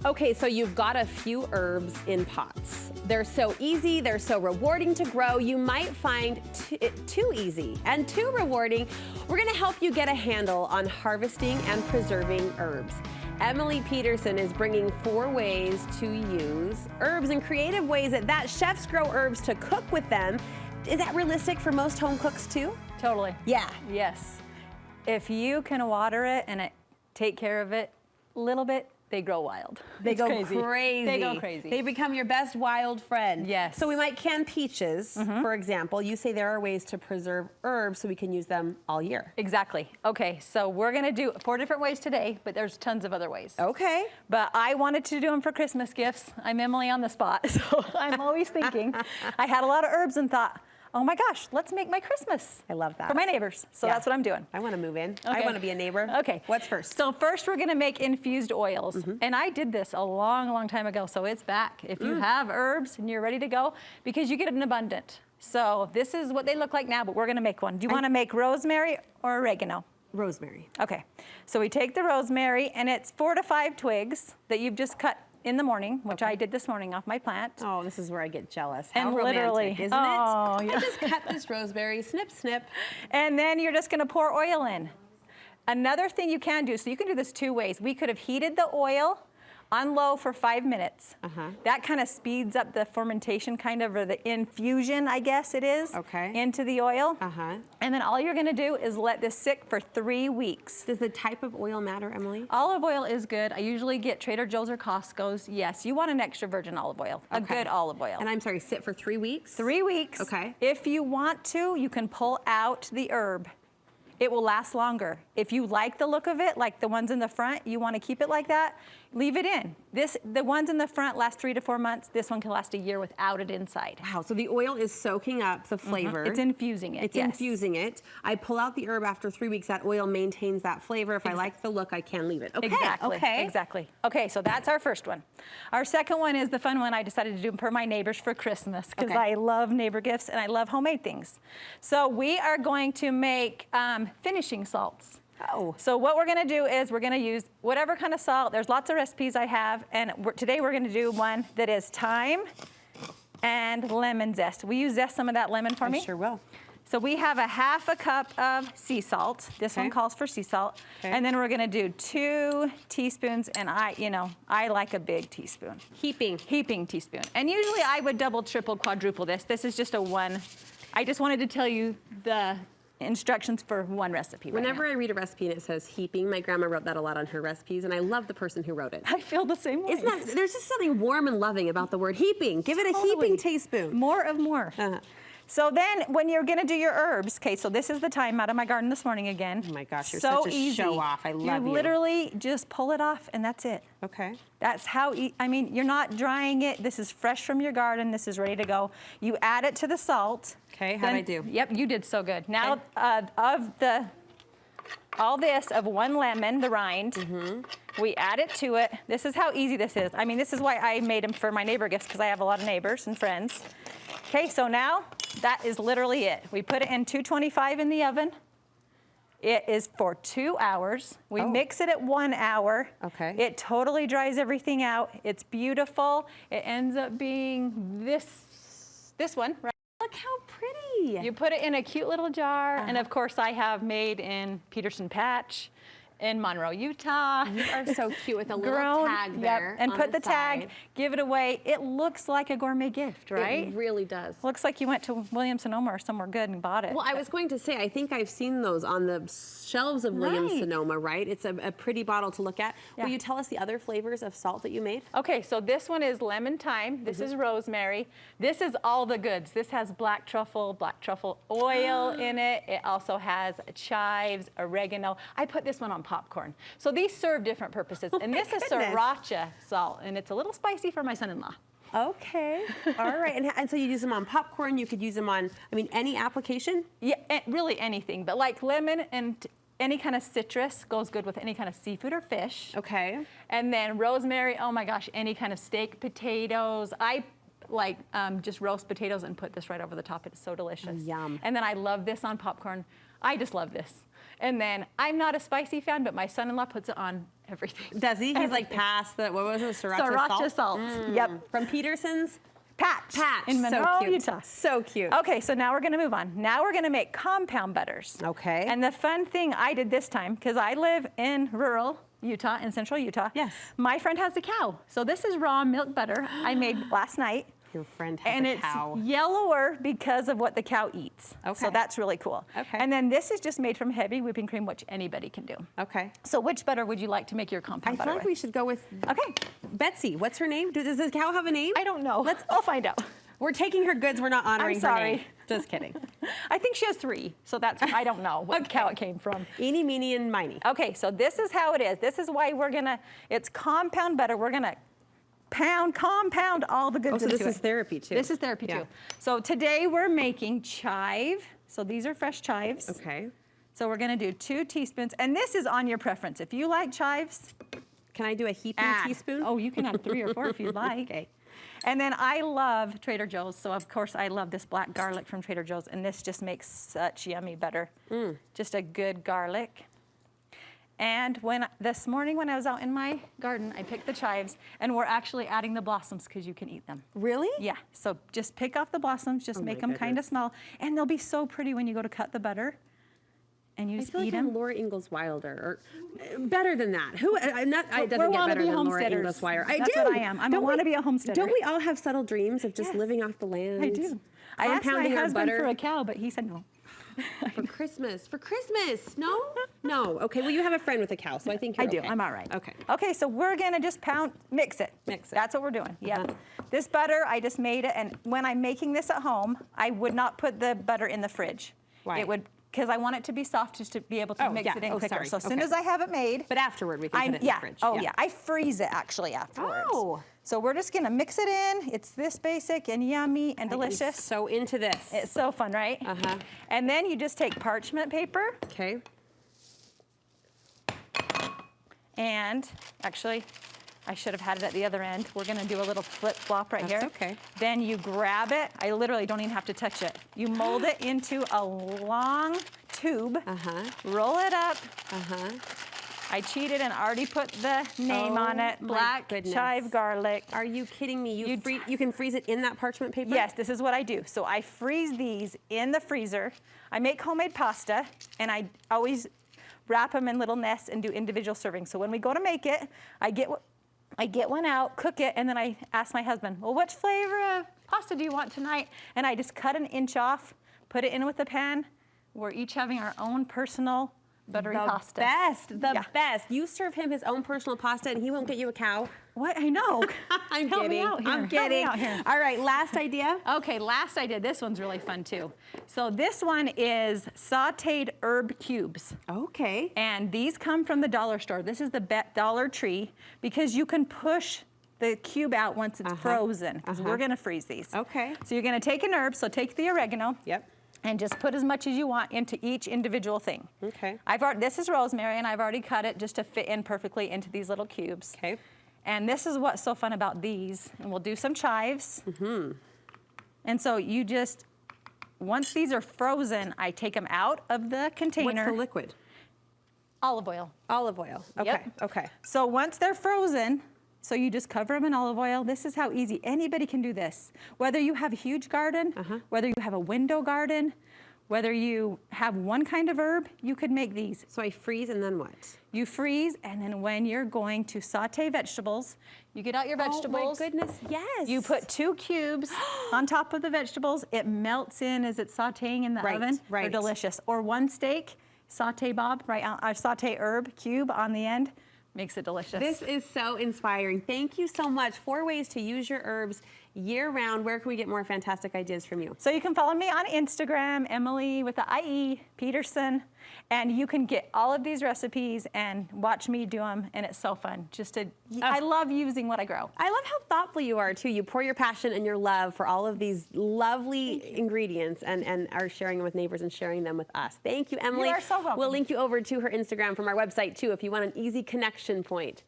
Okay, so you've got a few herbs in pots. They're so easy, they're so rewarding to grow. You might find it too easy and too rewarding. We're gonna help you get a handle on harvesting and preserving herbs. Emile Peterson is bringing 4 ways to use herbs in creative ways that chefs grow herbs to cook with them. Is that realistic for most home cooks too? Totally. Yeah. Yes. If you can water it and take care of it a little bit, they grow wild. They go crazy. They go crazy. They become your best wild friend. Yes. So we might can peaches, for example. You say there are ways to preserve herbs so we can use them all year. Exactly. Okay, so we're gonna do 4 different ways today, but there's tons of other ways. Okay. But I wanted to do them for Christmas gifts. I'm Emily on the spot, so I'm always thinking. I had a lot of herbs and thought, oh my gosh, let's make my Christmas. I love that. For my neighbors. So that's what I'm doing. I want to move in. Okay. I want to be a neighbor. Okay. What's first? So first we're gonna make infused oils. And I did this a long, long time ago, so it's back. If you have herbs and you're ready to go, because you get it in abundant. So this is what they look like now, but we're gonna make one. Do you wanna make rosemary or oregano? Rosemary. Okay, so we take the rosemary and it's 4 to 5 twigs that you've just cut in the morning, which I did this morning off my plant. Oh, this is where I get jealous. And How literally, romantic, isn't oh, it? yeah. I just cut this rosemary, snip, snip. And then you're just gonna pour oil in. Another thing you can do, so you can do this 2 ways. We could have heated the oil on low for 5 minutes. That kind of speeds up the fermentation or the infusion, I guess it is, into the oil. And then all you're gonna do is let this sit for 3 weeks. Does the type of oil matter, Emily? Olive oil is good. I usually get Trader Joe's or Costco's. Yes, you want an extra virgin olive oil, a good olive oil. And I'm sorry, sit for 3 weeks? 3 weeks. Okay. If you want to, you can pull out the herb. It will last longer. If you like the look of it, like the ones in the front, you want to keep it like that, leave it in. The ones in the front last 3 to 4 months. This one can last a year without it inside. Wow, so the oil is soaking up the flavor. It's infusing it, It's infusing it. I pull out the herb after 3 weeks. That oil maintains that flavor. If I like the look, I can leave it. Okay, Exactly, exactly. Okay, so that's our first one. Our second one is the fun one I decided to do for my neighbors for Christmas, because I love neighbor gifts and I love homemade things. So we are going to make finishing salts. So what we're gonna do is we're gonna use whatever kind of salt. There's lots of recipes I have, and today we're gonna do one that is thyme and lemon zest. Will you zest some of that lemon for me? I sure will. So we have a 1/2 cup of sea salt. This one calls for sea salt. And then we're gonna do 2 teaspoons, and I like a big teaspoon. Heaping teaspoon. And usually I would double, triple, quadruple this. This is just a 1. I just wanted to tell you the instructions for 1 recipe. Whenever I read a recipe and it says heaping, my grandma wrote that a lot on her recipes, and I love the person who wrote it. I feel the same way. There's just something warm and loving about the word heaping. Give it a heaping teaspoon. More of more. So then when you're gonna do your herbs, okay, so this is the thyme out of my garden this morning again. Oh my gosh, you're so such a easy. show off. I love you. You literally just pull it off and that's it. Okay. That's how, I mean, you're not drying it. This is fresh from your garden. This is ready to go. You add it to the salt. Okay, how'd I do? Yep, you did so good. Now, all this of 1 lemon, the rind, we add it to it. This is how easy this is. I mean, this is why I made them for my neighbor gifts, because I have a lot of neighbors and friends. Okay, so now that is literally it. We put it in 225 in the oven. It is for 2 hours. We mix it at 1 hour. Okay. It totally dries everything out. It's beautiful. It ends up being this one, right? Look how pretty. You put it in a cute little jar. And of course I have made in Peterson Patch in Monroe, Utah. You are so cute with a little tag there. And put the tag, give it away. It looks like a gourmet gift, right? It really does. Looks like you went to Williams-Sonoma or somewhere good and bought it. Well, I was going to say, I think I've seen those on the shelves of Williams-Sonoma, right? It's a pretty bottle to look at. Will you tell us the other flavors of salt that you made? Okay, so this one is lemon thyme. This is rosemary. This is all the goods. This has black truffle oil in it. It also has chives, oregano. I put this one on popcorn. So these serve different purposes. And this is sriracha salt, and it's a little spicy for my son-in-law. Okay, all right. And so you use them on popcorn, you could use them on, I mean, any application? Yeah, really anything, but like lemon and any kind of citrus goes good with any kind of seafood or fish. Okay. And then rosemary, oh my gosh, any kind of steak, potatoes. I like just roast potatoes and put this right over the top. It's so delicious. Yum. And then I love this on popcorn. I just love this. And then I'm not a spicy fan, but my son-in-law puts it on everything. Does he? He's like past the, what was it, Sriracha salt. Yep. From Peterson's? Patch. So In Monroe, cute. Utah. So cute. Okay, so now we're gonna move on. Now we're gonna make compound butters. Okay. And the fun thing I did this time, because I live in rural Utah, in central Utah. Yes. My friend has a cow. So this is raw milk butter I made last night. Your friend has And a cow. it's yellower because of what the cow eats. Okay. So that's really cool. Okay. And then this is just made from heavy whipping cream, which anybody can do. Okay. So which butter would you like to make your compound I butter feel like with? we should go with Okay. Betsy. What's her name? Does the cow have a name? I don't know. I'll find out. We're taking her goods. We're not honoring I'm sorry. her name. Just kidding. I think she has 3. So that's, I don't know what cow it came from. Eeny, meeny, and miny. Okay, so this is how it is. This is why we're gonna, it's compound butter. We're gonna compound all the goods So into this is it. therapy too. This is therapy too. So today we're making chive. So these are fresh chives. Okay. So we're gonna do 2 teaspoons, and this is on your preference. If you like chives, Can I do a heaping add. teaspoon? Oh, you can have 3 or 4 if you'd like. Okay. And then I love Trader Joe's, so of course I love this black garlic from Trader Joe's, and this just makes such yummy butter. Just a good garlic. And this morning when I was out in my garden, I picked the chives, and we're actually adding the blossoms because you can eat them. Really? Yeah, so just pick off the blossoms, just make them kind of small, and they'll be so pretty when you go to cut the butter, and you I just feel eat like them. I'm Laura Ingalls Wilder, or better than that. Who? I'm not. It doesn't We're get better wannabe than Laura homesteaders. Ingalls Wilder. I That's do. what I am. I'm a wannabe homesteader. Don't we all have subtle dreams of just Yes. living off the land? I do. I asked my Compounding our husband butter for a cow, but he said no. for Christmas. For Christmas? No. No. Okay. Well, you have a friend with a cow, so I think you're I do. okay. I'm all right. Okay. Okay, so we're gonna just mix it. Mix it. That's what we're doing. Yeah. Uh-huh. This butter, I just made it, and when I'm making this at home, I would not put the butter in the fridge. Why? It would, because I want it to be soft, just to be able to Oh, mix yeah. it in Oh, quicker. sorry. So as soon Okay. as I have it made, But afterward, we can put it in the fridge. Oh yeah, I freeze it actually afterwards. Oh. So we're just gonna mix it in. It's this basic and yummy and I'm delicious. so into this. It's so fun, right? Uh-huh. And then you just take parchment paper, Okay. and actually, I should have had it at the other end. We're gonna do a little flip flop right here. That's okay. Then you grab it. I literally don't even have to touch it. You mold it into a long tube. Uh-huh. Roll it up. Uh-huh. I cheated and already put the name on it. my Black goodness. chive garlic. Are you kidding me? You can freeze it in that parchment paper? Yes, this is what I do. So I freeze these in the freezer. I make homemade pasta, and I always wrap them in little nests and do individual servings. So when we go to make it, I get one out, cook it, and then I ask my husband, well, which flavor of pasta do you want tonight? And I just cut an inch off, put it in with the pan. We're each having our own personal buttery pasta. The best. You serve him his own personal pasta and he won't get you a cow. What? I know. I'm Help me kidding. out here. I'm Help me kidding. out here. All right, last idea. Okay, last I did, this one's really fun too. So this one is sauteed herb cubes. Okay. And these come from the dollar store. This is the Dollar Tree, because you can push the cube out once it's frozen, because we're gonna freeze these. Okay. So you're gonna take an herb, so take the oregano. Yep. And just put as much as you want into each individual thing. Okay. This is rosemary, and I've already cut it just to fit in perfectly into these little cubes. Okay. And this is what's so fun about these. And we'll do some chives. And so you just, once these are frozen, I take them out of the container. What's the liquid? Olive oil. Olive oil. Okay. Yep. Okay. So once they're frozen, so you just cover them in olive oil. This is how easy. Anybody can do this. Whether you have a huge garden, whether you have a window garden, whether you have one kind of herb, you could make these. So I freeze and then what? You freeze, and then when you're going to saute vegetables, you get out your vegetables. Oh my goodness, yes. You put 2 cubes on top of the vegetables. It melts in as it's sauteing in the oven. Right. They're delicious. Or one steak, saute bob, right? Saute herb cube on the end. Makes it delicious. This is so inspiring. Thank you so much. 4 ways to use your herbs year-round. Where can we get more fantastic ideas from you? So you can follow me on Instagram, Emile with the IE Peterson, and you can get all of these recipes and watch me do them, and it's so fun. I love using what I grow. I love how thoughtful you are too. You pour your passion and your love for all of these lovely ingredients and are sharing them with neighbors and sharing them with us. Thank you, Emily. You are so welcome. We'll link you over to her Instagram from our website too if you want an easy connection point.